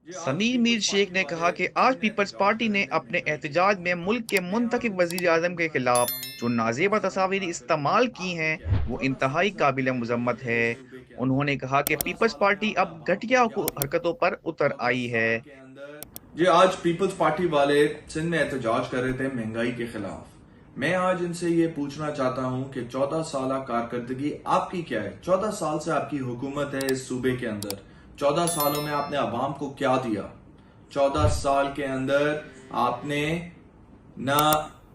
समीर मीर शेख ने कहा कि आज पीपल्स पार्टी ने अपने एहतजाज में मुल्क के मुंतखब वजीर आजम के खिलाफ जो नाजेबा तस्वीर इस्तेमाल की हैं वो इंतहाई काबिल मजम्मत है। उन्होंने कहा कि पीपल्स पार्टी अब घटिया हरकतों पर उतर आई है। जी आज पीपल्स पार्टी वाले सिंध में एहतजाज कर रहे थे महंगाई के खिलाफ। मैं आज इनसे ये पूछना चाहता हूं कि 14 साल कारकर्दगी आपकी क्या है? 14 साल से आपकी हुकूमत है इस सूबे के अंदर। 14 सालों में आपने आवाम को क्या दिया? 14 साल के अंदर आपने ना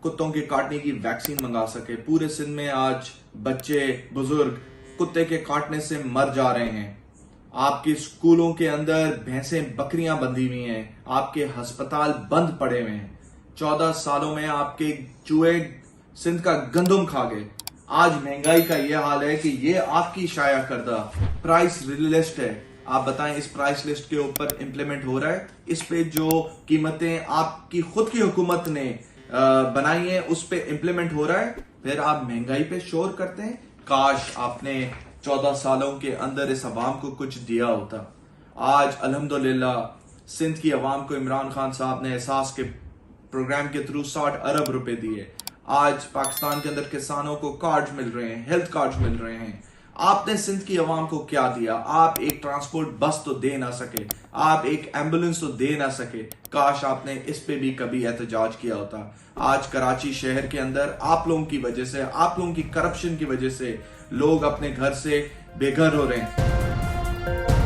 कुत्तों के काटने की वैक्सीन मंगा सके। पूरे सिंध में आज बच्चे बुजुर्ग कुत्ते के काटने से मर जा रहे हैं। आपके स्कूलों के अंदर भैंसें बकरियां बंधी हुई हैं। आपके अस्पताल बंद पड़े हुए हैं। 14 सालों में आपके चूहे सिंध का गंदम खा गए। आज महंगाई का यह हाल है कि ये आपकी शाया करदा प्राइस लिस्ट है। आप बताएं इस प्राइस लिस्ट के ऊपर इंप्लीमेंट हो रहा है? इस पे जो कीमतें आपकी खुद की हुकूमत ने बनाई है उस पे इंप्लीमेंट हो रहा है? फिर आप महंगाई पे शोर करते हैं। काश आपने 14 सालों के अंदर इस अवाम को कुछ दिया होता। आज अल्हम्दुलिल्लाह सिंध की अवाम को इमरान खान साहब ने एहसास के प्रोग्राम के थ्रू 60 अरब रुपए दिए। आज पाकिस्तान के अंदर किसानों को कार्ड मिल रहे हैं, हेल्थ कार्ड मिल रहे हैं। आपने सिंध की अवाम को क्या दिया? आप एक ट्रांसपोर्ट बस तो दे ना सके, आप एक एम्बुलेंस तो दे ना सके। काश आपने इस पे भी कभी एहतजाज किया होता। आज कराची शहर के अंदर आप लोगों की वजह से, आप लोगों की करप्शन की वजह से लोग अपने घर से बेघर हो रहे हैं।